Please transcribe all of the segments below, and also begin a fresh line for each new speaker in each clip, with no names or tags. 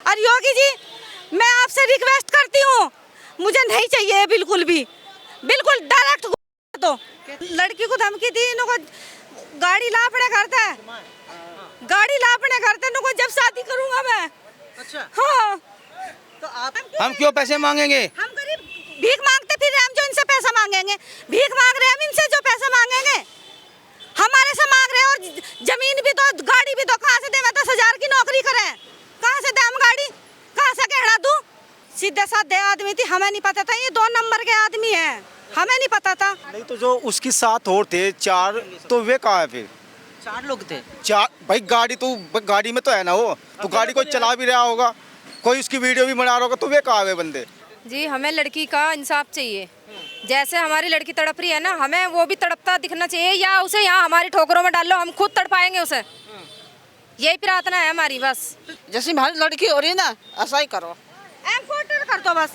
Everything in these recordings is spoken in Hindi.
और योगी जी, मैं आपसे रिक्वेस्ट करती हूँ, मुझे नहीं चाहिए बिल्कुल भी, बिल्कुल डायरेक्ट दो। लड़की को धमकी दी, इनको गाड़ी लापने करता है, गाड़ी लापने करते हैं, इनको जब शादी करूंगा मैं।
अच्छा,
हाँ,
तो आप
हम क्यों पैसे मांगेंगे?
हम गरीब भीख मांगते फिर रहे, हम जो इनसे पैसा मांगेंगे, भीख मांग रहे हैं हम इनसे जो पैसा मांगेंगे, हमारे से मांग रहे हैं। और जमीन भी दो, गाड़ी भी दो, कहाँ से दे? मैं 10,000 की नौकरी करें, कहाँ से दे हम गाड़ी, कहाँ से गहना दूं? सीधे साधे आदमी थी, हमें नहीं पता था ये 2 नंबर के आदमी है, हमें नहीं पता था।
नहीं तो जो उसके साथ और थे 4, तो वे कहाँ है फिर?
4 लोग थे।
4 भाई, गाड़ी में तो है ना वो, तो गाड़ी कोई चला भी रहा होगा, कोई उसकी वीडियो भी बना रहा होगा, तो वे कहाँ है बंदे?
जी, हमें लड़की का इंसाफ चाहिए। जैसे हमारी लड़की तड़प रही है ना, हमें वो भी तड़पता दिखना चाहिए, या उसे यहाँ हमारी ठोकरों में डाल लो, हम खुद तड़पाएंगे उसे। यही प्रार्थना है हमारी बस।
जैसी हमारी लड़की हो रही है ना, ऐसा ही करो।
एनकाउंटर कर दो बस,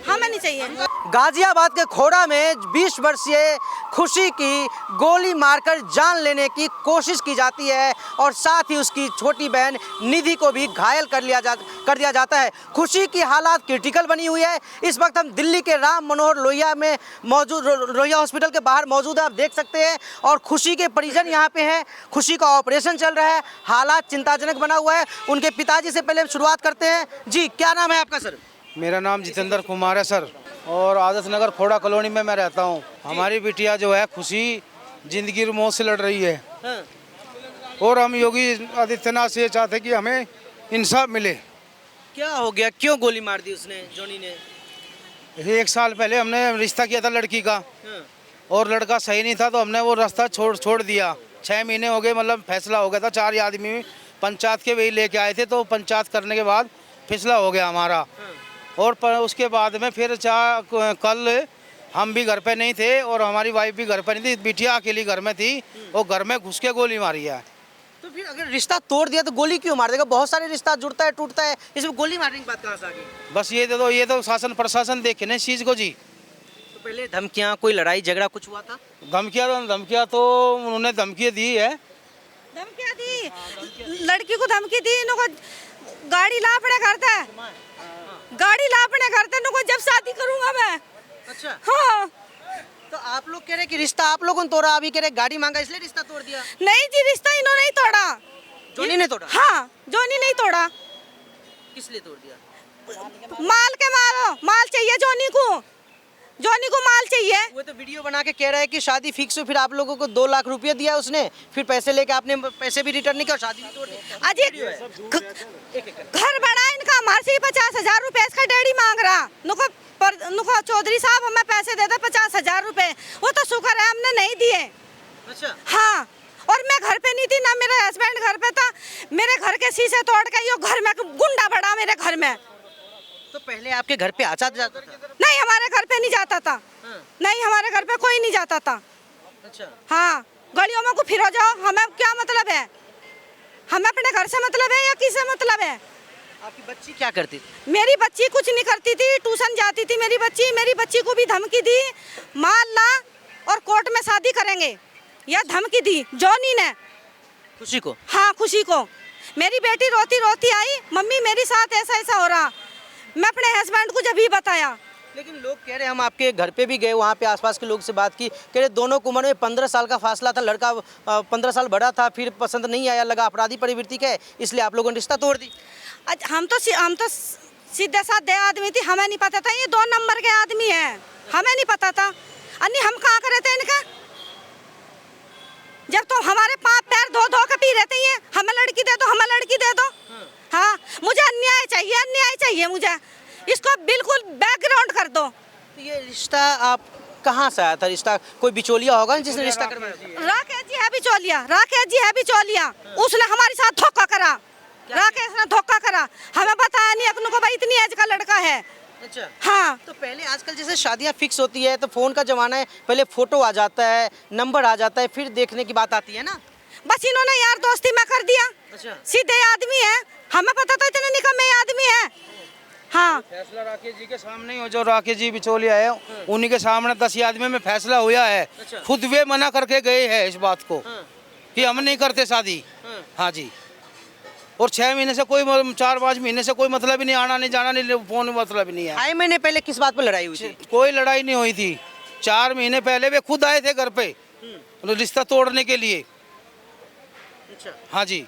हमें नहीं चाहिए।
गाजियाबाद के खोड़ा में 20 वर्षीय खुशी की गोली मारकर जान लेने की कोशिश की जाती है और साथ ही उसकी छोटी बहन निधि को भी घायल कर दिया जाता है। खुशी की हालात क्रिटिकल बनी हुई है। इस वक्त हम दिल्ली के राम मनोहर लोहिया में मौजूद, लोहिया हॉस्पिटल के बाहर मौजूद है, आप देख सकते हैं। और खुशी के परिजन यहाँ पे हैं। खुशी का ऑपरेशन चल रहा है, हालात चिंताजनक बना हुआ है। उनके पिताजी से पहले हम शुरुआत करते हैं। जी, क्या नाम है आपका सर?
मेरा नाम जितेंद्र कुमार है सर, और आदर्श नगर खोड़ा कॉलोनी में मैं रहता हूँ। हमारी बिटिया जो है खुशी, जिंदगी की मौत से लड़ रही है। और हम योगी आदित्यनाथ से ये चाहते कि हमें इंसाफ मिले।
क्या हो गया, क्यों गोली मार दी उसने, जोनी ने?
1 साल पहले हमने रिश्ता किया था लड़की का, और लड़का सही नहीं था, तो हमने वो रास्ता छोड़ दिया। 6 महीने हो गए, मतलब फैसला हो गया था। 4 आदमी पंचायत के वही लेके आए थे, तो पंचायत करने के बाद फैसला हो गया हमारा। और उसके बाद में फिर कल हम भी घर पे नहीं थे और हमारी वाइफ भी घर पे नहीं थी, बिटिया अकेली घर में थी, और घर में घुस के गोली मारी है।
तो फिर अगर रिश्ता तोड़ दिया तो गोली क्यों मार देगा? बहुत सारे रिश्ता जुड़ता है, टूटता है, इसमें गोली मारने की बात कहाँ से आ गई?
बस ये तो शासन प्रशासन देखे ना इस चीज़ को जी।
तो पहले धमकियाँ, कोई लड़ाई झगड़ा कुछ हुआ था?
धमकियाँ तो उन्होंने धमकी दी है।
धमकियाँ दी, लड़की को धमकी दी, इनको गाड़ी लापने करता है, गाड़ी लापने करते हैं, जब शादी करूंगा मैं।
अच्छा,
हाँ,
तो आप लोग कह रहे कि रिश्ता आप लोगों ने तोड़ा, अभी कह रहे गाड़ी मांगा इसलिए रिश्ता तोड़ दिया?
नहीं जी, रिश्ता इन्होंने नहीं तोड़ा,
जोनी ने तोड़ा?
हाँ, जोनी नहीं तोड़ा।
किस लिए तोड़ दिया?
माल चाहिए जोनी को माल चाहिए।
वो तो वीडियो बना के कह रहा है कि शादी फिक्स हुई, फिर आप लोगों को 2 लाख रुपया दिया उसने, फिर पैसे लेके आपने पैसे भी रिटर्न नहीं किया, शादी भी तोड़ दी।
अजी, घर बना इनका, हमारे से 50,000 रुपए इसका डैडी मांग रहा। नुको चौधरी साहब हमें पैसे दे दो 50,000 रुपए, वो तो शुक्र है हमने नहीं दिए।
अच्छा,
हाँ, और मैं घर पे नहीं थी ना, मेरा हस्बैंड घर पे था, मेरे घर के शीशे तोड़ के यो घर में गुंडा बड़ा मेरे घर में।
तो पहले आपके घर पे आता जाता था?
नहीं, हमारे घर पे नहीं जाता था। नहीं, हमारे घर पे कोई नहीं जाता था।
अच्छा,
हाँ, गलियों में को फिरो जाओ, हमें क्या मतलब है? हमें अपने घर से मतलब है या किससे मतलब है?
आपकी बच्ची क्या करती थी?
मेरी बच्ची कुछ नहीं करती थी, ट्यूशन जाती थी मेरी बच्ची को भी धमकी दी, माल ला और कोर्ट में शादी करेंगे, यह धमकी दी जोनी ने।
खुशी को?
हाँ, खुशी को। मेरी बेटी रोती रोती आई, मम्मी मेरे साथ ऐसा ऐसा हो रहा। मैं अपने हस्बैंड को जब भी बताया।
लेकिन लोग कह रहे हम आपके घर पे भी गए, वहाँ पे आसपास के लोग से बात की, कह रहे दोनों की उम्र में 15 साल का फासला था, लड़का 15 साल बड़ा था, फिर पसंद नहीं आया, लगा अपराधी प्रवृत्ति का है, इसलिए आप लोगों ने रिश्ता तोड़ दी।
हम तो सीधे साधे आदमी थी, हमें नहीं पता था ये 2 नंबर के आदमी है, हमें नहीं पता था। अन्य हम कहाँ करे थे इनका, जब तो हमारे पैर धो के पी रहते हैं, हमें लड़की दे दो, हमें लड़की दे दो। हाँ, मुझे अन्याय चाहिए मुझे, इसको बिल्कुल बैकग्राउंड कर दो।
तो ये रिश्ता आप कहाँ से आया था? रिश्ता कोई बिचौलिया होगा जिसने रिश्ता करवाया?
राकेश जी है बिचौलिया, उसने हमारे साथ धोखा करा, राकेश ने धोखा करा, हमें बताया नहीं अपनों को भाई इतनी एज का लड़का है।
अच्छा,
हाँ,
तो पहले आजकल जैसे शादियां फिक्स होती है तो फोन का जमाना है, पहले फोटो आ जाता है, नंबर आ जाता है, फिर देखने की बात आती है ना।
बस इन्होंने यार दोस्ती में कर दिया।
अच्छा,
सीधे आदमी है, हमें पता था इतने निकम्मे आदमी है। हाँ,
फैसला राकेश जी के सामने ही हो, जो राकेश जी बिचौलिया है उन्हीं के सामने 10 आदमी में फैसला हुआ है।
अच्छा।
खुद वे मना करके गए हैं इस बात को कि हम नहीं करते शादी। हाँ जी, और 6 महीने से कोई 4-5 महीने से कोई मतलब ही नहीं, आना नहीं जाना नहीं, फोन में मतलब ही नहीं है।
6 महीने पहले किस बात पर लड़ाई हुई थी?
कोई लड़ाई नहीं हुई थी। 4 महीने पहले वे खुद आए थे घर पे रिश्ता तोड़ने के लिए।
अच्छा।
हाँ जी,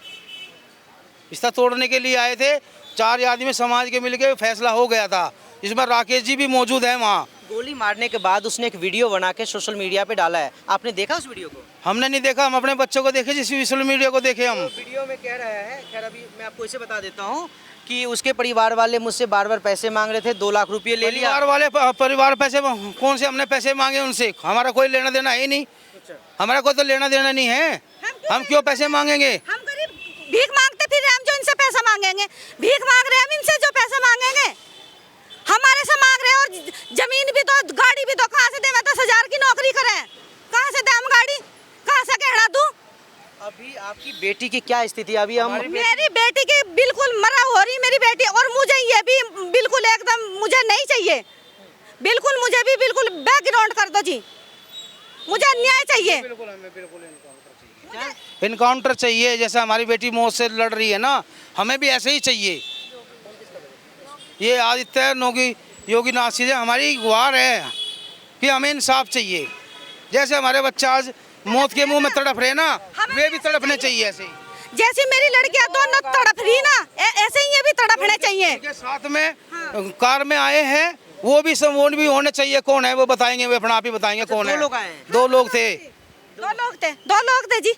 रिश्ता तोड़ने के लिए आए थे। 4 आदमी समाज के मिलके फैसला हो गया था, जिसमें राकेश जी भी मौजूद हैं वहाँ।
गोली मारने के बाद उसने एक वीडियो बना के सोशल मीडिया पे डाला है, आपने देखा उस वीडियो को?
हमने नहीं देखा, हम अपने बच्चों को देखे, जिस सोशल मीडिया को देखे हम।
वीडियो में कह रहा है, खैर अभी मैं आपको इसे बता देता हूँ कि उसके परिवार वाले मुझसे बार बार पैसे मांग रहे थे, 2 लाख रुपए ले लिया।
परिवार पैसे कौन से हमने पैसे मांगे उनसे? हमारा कोई लेना देना है ही नहीं। हमारा कोई तो लेना देना नहीं है, हम क्यों पैसे मांगेंगे?
हम गरीब भीख मांगते फिर रहे, हम जो इनसे पैसा मांगेंगे? भीख मांग रहे हैं, हम इनसे जो पैसा मांगेंगे? हमारे से मांग रहे हैं, और जमीन भी दो, गाड़ी भी दो। कहाँ से दे? मैं 10,000 की नौकरी करें, कहाँ से दे हम गाड़ी? कहाँ से गहना दूं?
अभी आपकी बेटी की क्या स्थिति है? अभी हम
मेरी बेटी की बिल्कुल मरा हो रही मेरी बेटी, और मुझे ये भी बिल्कुल एकदम मुझे नहीं चाहिए, बिल्कुल मुझे भी बिल्कुल बैकग्राउंड कर दो जी, मुझे न्याय चाहिए।
इनकाउंटर चाहिए, जैसे हमारी बेटी मौत से लड़ रही है ना, हमें भी ऐसे ही चाहिए। ये आदित्य योगी नाथ जी हमारी गुहार है कि हमें इंसाफ चाहिए। जैसे हमारे बच्चा आज मौत के मुंह में तड़प रहे ना, वे भी तड़पने चाहिए ऐसे ही।
जैसे मेरी लड़कियां दोनों तड़प रही ना, ऐसे ही ये भी तड़पने चाहिए।
उनके साथ में कार में आए हैं, वो भी होने चाहिए। कौन है वो बताएंगे, वे अपना आप ही बताएंगे कौन है।
2 लोग आए हैं।
2 लोग थे।
2 लोग थे जी।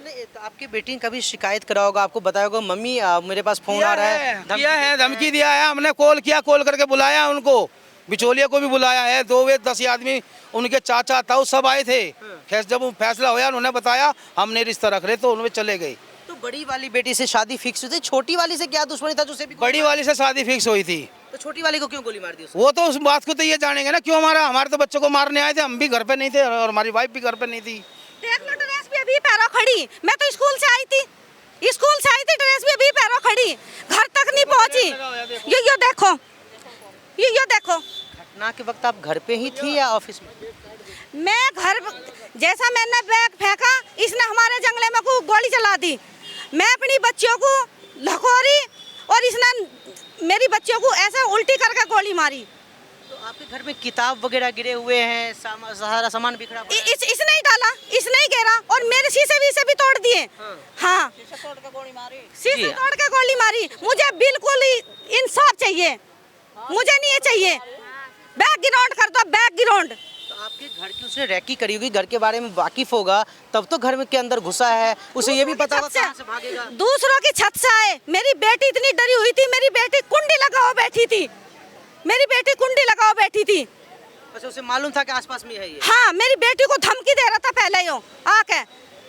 नहीं, तो आपकी बेटी ने कभी शिकायत करा होगा, आपको बताया होगा मम्मी मेरे पास फोन आ रहा है,
किया है, धमकी दिया है, हमने कॉल किया, कॉल करके बुलाया उनको, बिचौलिया को भी बुलाया है। 10 आदमी उनके चाचा ताऊ सब आए थे। खैर जब फैसला होया उन्होंने बताया हमने रिश्ता रख रहे, तो उन्होंने चले गए।
तो बड़ी वाली बेटी से शादी फिक्स हुई थी, छोटी वाली से क्या दुश्मनी था? उसे भी
बड़ी वाली से शादी फिक्स हुई थी,
तो छोटी वाली को क्यों गोली मार दी उसने?
वो तो उस बात को तो ये जानेंगे ना क्यों मारा। हमारे तो बच्चों को मारने आए थे, हम भी घर पे नहीं थे और हमारी वाइफ भी घर पे नहीं थी।
देख लो ड्रेस भी अभी पैरों खड़ी, मैं तो स्कूल से आई थी, ड्रेस भी अभी पैरों खड़ी, घर तक नहीं पहुंची। ये देखो, ये देखो।
घटना के वक्त आप घर पे ही थी या ऑफिस में?
मैं घर, जैसा मैंने बैग फेंका, इसने हमारे जंगले में को गोली चला दी। मैं अपनी बच्चियों को लखोरी और इसने मेरी बच्चियों को ऐसे उल्टी करके गोली मारी।
तो आपके घर में किताब वगैरह गिरे हुए हैं, सारा सामान बिखरा पड़ा है?
इसने ही डाला, इसने ही गिरा, और मेरे शीशे वीसे भी तोड़ दिए। हाँ, शीशे तोड़ के गोली मारी। मुझे बिल्कुल इंसाफ चाहिए, मुझे नहीं ये चाहिए। बैकग्राउंड कर दो, बैकग्राउंड।
तो आपके घर की उसने रैकी करी होगी, घर के बारे में वाकिफ होगा, तब तो घर में के अंदर घुसा है, उसे ये भी पता होगा कहाँ से भागेगा।
दूसरों की छत से आए। मेरी बेटी इतनी डरी हुई थी, मेरी बेटी कुंडी लगाओ बैठी थी, मेरी बेटी कुंडी लगाओ बैठी थी।
अच्छा, उसे मालूम था कि आसपास में है ये?
हाँ, मेरी बेटी को धमकी दे रहा था पहले ही आके।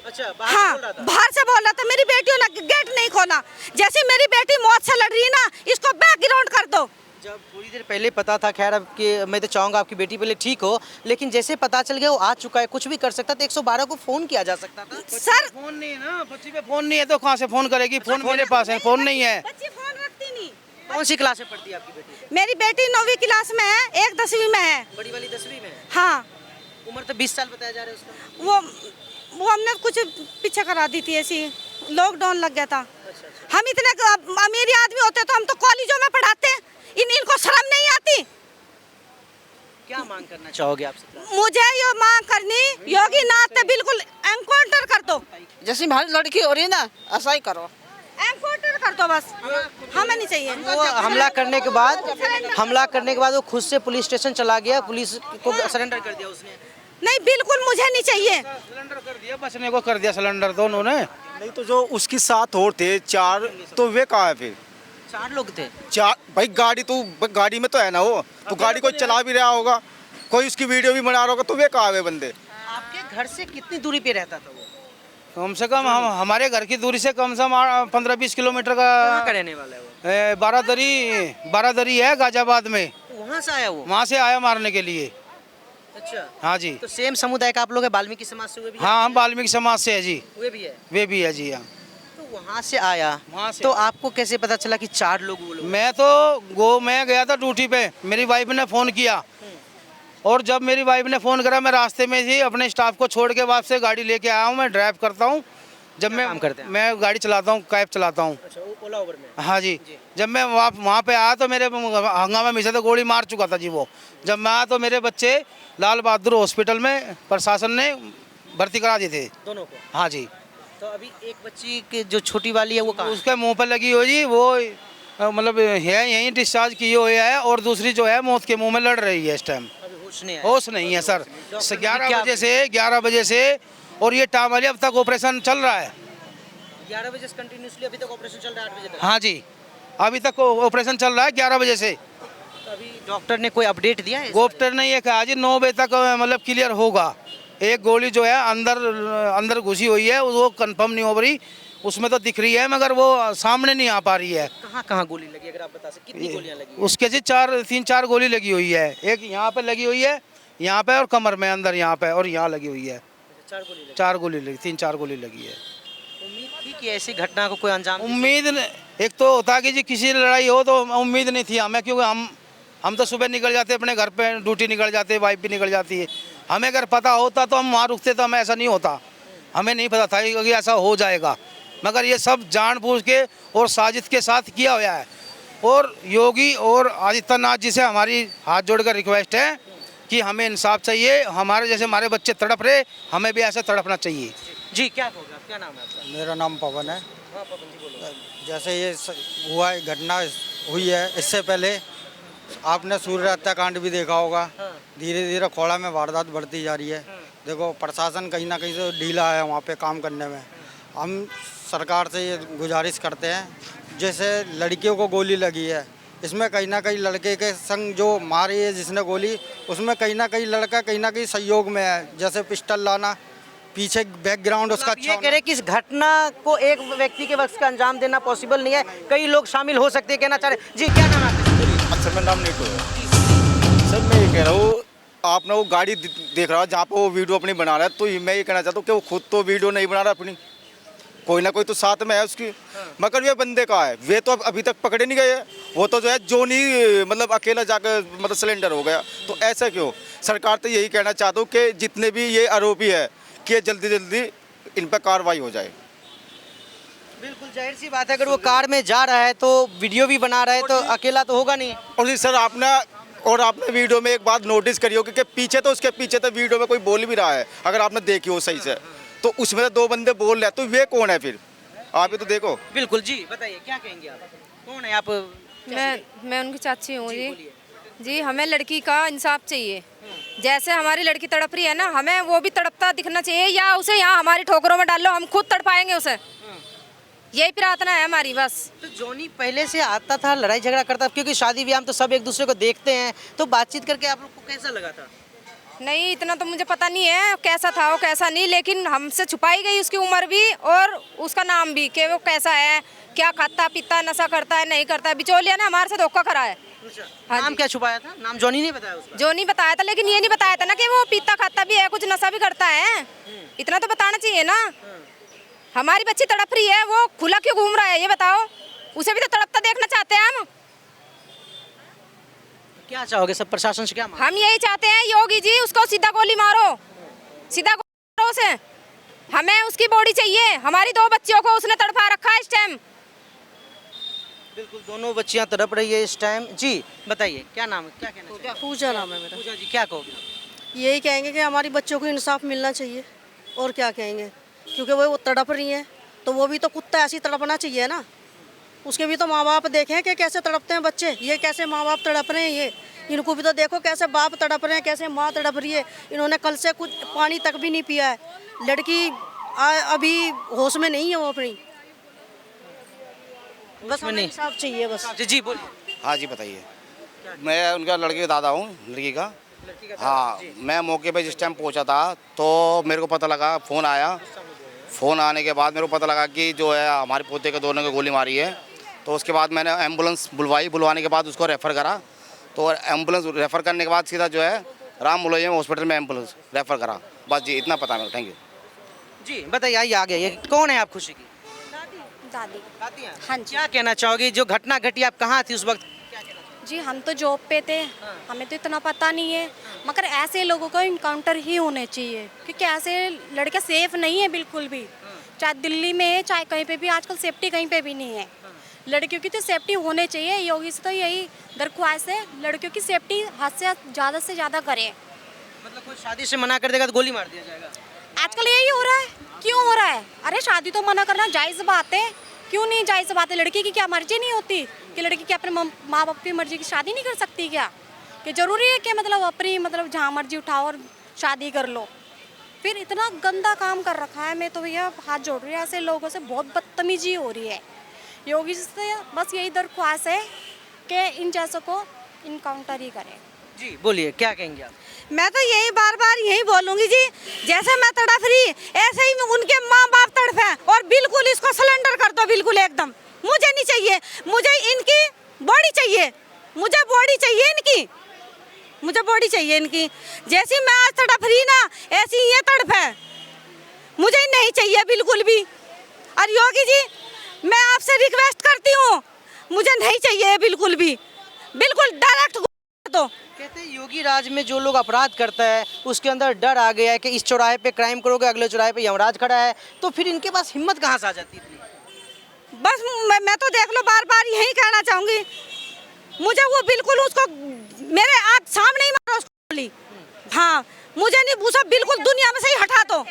अच्छा, बाहर
हाँ,
बोल रहा था?
बाहर से बोल रहा था। मेरी बेटियों ने गेट नहीं खोला। जैसे मेरी बेटी मौत से लड़ रही है ना, इसको बैकग्राउंड कर दो।
जब थोड़ी देर पहले पता था, खैर अब कि मैं तो चाहूँगा आपकी बेटी पहले ठीक हो, लेकिन जैसे पता चल गया वो आ चुका है, कुछ भी कर सकता था, 112 को फोन किया जा सकता था।
सर,
फोन नहीं है ना, बच्ची पे फोन नहीं है तो कहाँ से फोन करेगी? फोन मेरे पास है, फोन नहीं है।
बच्ची फोन रखती नहीं।
कौन सी क्लास में पढ़ती है आपकी बेटी?
मेरी बेटी 9वीं क्लास में है, एक 10वीं में है।
बड़ी वाली 10वीं में है?
हाँ,
उम्र तो 20 साल बताया जा रहा है उसका।
वो हमने कुछ पीछे करा दी थी, ऐसी लॉकडाउन लग गया था। हम इतने अमीर आदमी होते तो हम तो कॉलेजों में पढ़ाते, इनको शर्म नहीं आती।
क्या मांग करना चाहोगे आपसे?
मुझे ये मांग करनी, योगी नाथ ने बिल्कुल एनकाउंटर कर दो।
जैसी हमारी लड़की हो रही है ना, ऐसा ही करो।
एनकाउंटर कर दो बस, हमें नहीं चाहिए।
वो हमला करने के बाद वो खुद से पुलिस स्टेशन चला गया, पुलिस को सरेंडर कर दिया उसने।
नहीं, बिल्कुल मुझे नहीं चाहिए।
सिलेंडर कर दिया, बचने को कर दिया सिलेंडर दोनों ने।
नहीं तो जो उसकी साथ और थे 4, तो वे कहाँ है फिर?
4 लोग थे।
4 भाई, गाड़ी में तो है ना वो, तो गाड़ी कोई चला भी रहा होगा, कोई उसकी वीडियो भी बना रहा होगा, तो वे कहाँ है बंदे?
आपके घर से कितनी दूरी पे रहता था वो?
कम से कम हमारे घर की दूरी से कम 15-20 किलोमीटर का।
कहाँ का रहने वाला है वो?
बारादरी है गाजियाबाद में।
वहाँ से आया वो?
वहाँ से आया मारने के लिए।
अच्छा,
हाँ जी।
तो सेम समुदाय का आप लोग है, वाल्मीकि समाज से हुए भी?
हाँ, हम वाल्मीकि समाज से है जी।
हुए भी है?
वे भी है जी। हाँ,
तो वहाँ से आया,
वहाँ से
तो आपको कैसे पता चला कि 4 लोग वो लोग?
मैं गया था ड्यूटी पे, मेरी वाइफ ने फ़ोन किया, और जब मेरी वाइफ ने फ़ोन करा, मैं रास्ते में ही अपने स्टाफ को छोड़ के वापस से गाड़ी लेके आया हूँ, मैं ड्राइव करता हूँ, जब
काम करते हैं?
मैं गाड़ी चलाता हूँ, कैब चलाता हूँ।
अच्छा, ओला उबर में।
हाँ जी। जब मैं वहाँ पे आया तो मेरे हंगामा में से तो गोली मार चुका था जी वो। जब मैं आया तो मेरे बच्चे लाल बहादुर हॉस्पिटल में प्रशासन ने भर्ती करा दिए थे
दोनों को।
हाँ जी।
तो अभी एक बच्ची की जो छोटी वाली है वो कहाँ है?
उसके मुंह पर लगी हो जी वो मतलब है यहीं डिस्चार्ज किए हुए है और दूसरी जो है मौत के मुंह में लड़ रही है इस टाइम।
अभी होश नहीं है।
होश नहीं है सर।
डॉक्टर
11 बजे से और ये टामाली अब तक ऑपरेशन चल रहा है।
11 बजे से कंटिन्यूसली अभी तक ऑपरेशन चल रहा है 8 बजे तक।
हाँ जी, अभी तक ऑपरेशन चल रहा है 11 बजे से।
तो अभी डॉक्टर ने कोई अपडेट दिया है?
डॉक्टर ने ये कहा जी 9 बजे तक मतलब क्लियर होगा। एक गोली जो है अंदर घुसी हुई है वो कंफर्म नहीं हो रही, उसमें तो दिख रही है मगर वो सामने नहीं आ पा रही है।
कहाँ कहाँ गोली लगी अगर आप बता सकें? कितनी गोलियां लगी?
उसके जी 3-4 गोली लगी हुई है। एक यहाँ पे लगी हुई है, यहाँ पे और कमर में अंदर यहाँ पे और यहाँ लगी हुई है।
4 गोली लगी।
4 गोली लगी, 3-4 गोली लगी है।
उम्मीद थी कि ऐसी घटना को कोई अंजाम दे
एक तो होता कि जी किसी लड़ाई हो तो उम्मीद नहीं थी हमें, क्योंकि हम तो सुबह निकल जाते अपने घर पे, ड्यूटी निकल जाते, वाइफ भी निकल जाती है। हमें अगर पता होता तो हम वहाँ रुकते तो हमें ऐसा नहीं होता। हमें नहीं पता था कि ऐसा हो जाएगा, मगर ये सब जानबूझ के और साजिश के साथ किया हुआ है। और योगी और आदित्यनाथ जी से हमारी हाथ जोड़कर रिक्वेस्ट है कि हमें इंसाफ चाहिए। हमारे जैसे हमारे बच्चे तड़प रहे, हमें भी ऐसे तड़पना चाहिए।
जी क्या होगा? क्या नाम है आपका?
मेरा नाम पवन है।
हाँ पवन जी बोलो।
जैसे ये हुआ है, घटना हुई है, इससे पहले आपने सूर्य हत्याकांड भी देखा होगा। धीरे धीरे खोड़ा में वारदात बढ़ती जा रही है। देखो प्रशासन कहीं ना कहीं से ढीला है वहाँ पे काम करने में। हम सरकार से ये गुजारिश करते हैं, जैसे लड़कियों को गोली लगी है, इसमें कहीं ना कहीं लड़के के संग जो मारी है जिसने गोली, उसमें कहीं ना कहीं लड़का कहीं ना कहीं सहयोग में है। जैसे पिस्टल लाना, पीछे बैकग्राउंड उसका
आप
अच्छा
ये कह रहे हैं कि इस घटना को एक व्यक्ति के वक्त का अंजाम देना पॉसिबल नहीं है, कई लोग शामिल हो सकते हैं, कहना चाह रहे। जी क्या नाम है आपका?
अच्छा, मेरा नाम नीटू है सर। मैं ये कह रहा हूँ, आपने वो गाड़ी देख रहा है जहाँ पे वो वीडियो अपनी बना रहा है, तो मैं ये कहना चाहता हूँ कि वो खुद तो वीडियो नहीं बना रहा अपनी, कोई ना कोई तो साथ में है उसकी। मगर ये बंदे का है, वे तो अभी तक पकड़े नहीं गए। वो तो जो है जो नहीं मतलब अकेला जाकर मतलब सिलेंडर हो गया, तो ऐसा क्यों? सरकार तो यही कहना चाहता हूँ कि जितने भी ये आरोपी है कि जल्दी जल्दी इन पर कार्रवाई हो जाए।
बिल्कुल जाहिर सी बात है, अगर वो कार में जा रहा है तो वीडियो भी बना रहा है तो अकेला तो होगा नहीं।
और जी सर, आपने वीडियो में एक बात नोटिस करी होगी कि पीछे तो उसके पीछे तो वीडियो में कोई बोल भी रहा है, अगर आपने देखी हो सही से, तो उसमें तो 2 बंदे बोल रहे हैं, तो वे कौन है फिर? आप ही तो देखो।
बिल्कुल जी, बताइए क्या कहेंगे आप? कौन है आप?
मैं उनकी चाची हूँ जी। जी हमें लड़की का इंसाफ चाहिए। जैसे हमारी लड़की तड़प रही है ना, हमें वो भी तड़पता दिखना चाहिए, या उसे यहाँ हमारी ठोकरों में डाल लो, हम खुद तड़पाएंगे उसे। यही प्रार्थना है हमारी बस।
तो जॉनी पहले से आता था, लड़ाई झगड़ा करता, क्योंकि शादी ब्याह में तो सब एक दूसरे को देखते हैं, तो बातचीत करके आप लोग को कैसा लगा था?
नहीं, इतना तो मुझे पता नहीं है कैसा था वो कैसा नहीं, लेकिन हमसे छुपाई गई उसकी उम्र भी और उसका नाम भी कि वो कैसा है, क्या खाता पीता, नशा करता है नहीं करता है। बिचौलिया ने हमारे से धोखा करा है। हाँ
नाम
जी।
क्या छुपाया था? नाम जॉनी नहीं बताया उसका?
जो नहीं बताया था, लेकिन ये नहीं बताया था ना कि वो पीता खाता भी है, कुछ नशा भी करता है। इतना तो बताना चाहिए ना। हमारी बच्ची तड़प रही है, वो खुला क्यों घूम रहा है ये बताओ? उसे भी तो तड़पता देखना चाहते हैं हम।
क्या चाहोगे सब प्रशासन से? क्या मांग?
हम यही चाहते हैं योगी जी, उसको सीधा गोली मारो, सीधा गोली मारो उसे। हमें उसकी बॉडी चाहिए, हमारी 2 बच्चियों को उसने तड़पा रखा है इस टाइम।
बिल्कुल, दोनों बच्चियां तड़प रही है इस टाइम। जी बताइए क्या नाम है, क्या कहना चाहिए?
पूजा नाम है मेरा।
पूजा जी क्या कहोगे?
यही कहेंगे कि हमारी बच्चों को इंसाफ मिलना चाहिए, और क्या कहेंगे, क्योंकि वो तड़प रही हैं, तो वो भी तो कुत्ता ऐसी तड़पना चाहिए ना। उसके भी तो माँ बाप देखें कि कैसे तड़पते हैं बच्चे, ये कैसे माँ बाप तड़प रहे हैं, ये इनको भी तो देखो कैसे बाप तड़प रहे हैं, कैसे माँ तड़प रही है। इन्होंने कल से कुछ पानी तक भी नहीं पिया है। लड़की अभी होश में नहीं है वो अपनी। बस हमें इंसाफ चाहिए बस।
जी बोलिए।
हाँ जी बताइए। मैं उनका लड़के का दादा हूँ, लड़की का। हाँ, मैं मौके पे जिस टाइम पहुँचा था तो मेरे को पता लगा, फ़ोन आया। फ़ोन आने के बाद मेरे को पता लगा कि जो है हमारे पोते के दोनों को गोली मारी है। तो उसके बाद मैंने एम्बुलेंस बुलवाई, बुलवाने के बाद उसको रेफ़र करा। तो एम्बुलेंस रेफ़र करने के बाद सीधा जो है राम मुलैया हॉस्पिटल में एम्बुलेंस रेफ़र करा। बस जी इतना पता है। Thank you.
जी बताइए, आइए आगे। ये कौन है आप खुशी की?
दादी।
दादी हैं?
हाँ जी।
क्या कहना चाहोगी, जो घटना घटी आप कहाँ थी उस वक्त?
जी हम तो जॉब पे थे, हमें तो इतना पता नहीं है, मगर ऐसे लोगों का इनकाउंटर ही होने चाहिए, क्योंकि ऐसे लड़के सेफ नहीं है बिल्कुल भी। चाहे दिल्ली में है चाहे कहीं पे भी, आजकल सेफ्टी कहीं पे भी नहीं है। लड़कियों की तो सेफ्टी होने चाहिए। योगी से तो यही दरख्वास्त है, लड़कियों की सेफ्टी हद से ज़्यादा करें।
मतलब कोई शादी से मना कर देगा तो गोली मार दिया जाएगा।
आजकल यही हो रहा है। क्यों हो रहा है? अरे शादी तो मना करना जायज़ बात है, क्यों नहीं जायज़ बात है? लड़की की क्या मर्जी नहीं होती कि लड़की की अपने माँ बाप की मर्जी की शादी नहीं कर सकती क्या? कि ज़रूरी है कि मतलब अपनी मतलब जहाँ मर्जी उठाओ और शादी कर लो? फिर इतना गंदा काम कर रखा है। मैं तो भैया हाथ जोड़ रही हूँ, ऐसे लोगों से बहुत बदतमीजी हो रही है। योगी से बस यही दरख्वास्त है कि इन जैसों को इनकाउंटर ही करें।
जी बोलिए, क्या कहेंगे आप?
मैं तो यही बार बार यही बोलूंगी जी, जैसे मैं तड़प रही ऐसे ही उनके माँ बाप तड़पे, और बिल्कुल इसको सिलेंडर कर दो, बिल्कुल एकदम। मुझे नहीं चाहिए, मुझे इनकी बॉडी चाहिए, मुझे बॉडी चाहिए इनकी, मुझे बॉडी चाहिए इनकी। जैसी मैं आज तड़प रही ना, ऐसी ये तड़पे, मुझे नहीं चाहिए बिल्कुल भी। और योगी जी, मैं आपसे रिक्वेस्ट करती हूँ, मुझे नहीं चाहिए बिल्कुल भी, बिल्कुल डायरेक्ट दो।
कहते हैं योगी राज में जो लोग अपराध करता है उसके अंदर डर आ गया है कि इस चौराहे पे क्राइम करोगे, अगले चौराहे पे यमराज खड़ा है, तो फिर इनके पास हिम्मत कहाँ से आ जाती है?
बस मैं तो देख लो बार बार यही कहना चाहूंगी, मुझे वो बिल्कुल उसको मेरे आँख सामने ही मारो उसको गोली। हाँ, मुझे नहीं, वो सब बिल्कुल दुनिया में से ही हटा दो।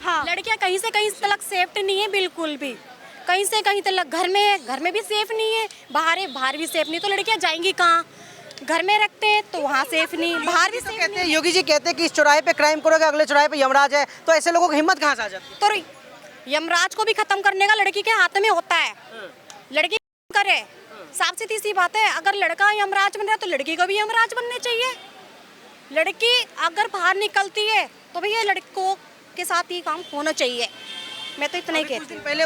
हाँ, लड़कियां कहीं से कहीं तक सेफ नहीं है, बिल्कुल भी कहीं से कहीं तक। घर में भी सेफ नहीं है, बाहर भी सेफ नहीं, तो लड़कियां जाएंगी कहाँ? घर में रखते हैं तो वहाँ सेफ नहीं, बाहर भी सेफ
कहते हैं, योगी जी कहते हैं कि इस चौराहे पे क्राइम करोगे, अगले चौराहे पे यमराज है, तो ऐसे लोगों की हिम्मत कहाँ से आ जाती है?
तो यमराज को भी खत्म करने का लड़की के हाथ में होता है। लड़की करे, साफ सीधी सी बात है। अगर लड़का यमराज बन रहा है तो लड़की को भी यमराज बनने चाहिए। लड़की अगर बाहर निकलती है तो भैया लड़कों के साथ ही काम होना चाहिए। मैं तो इतना ही कहती हूँ।
पहले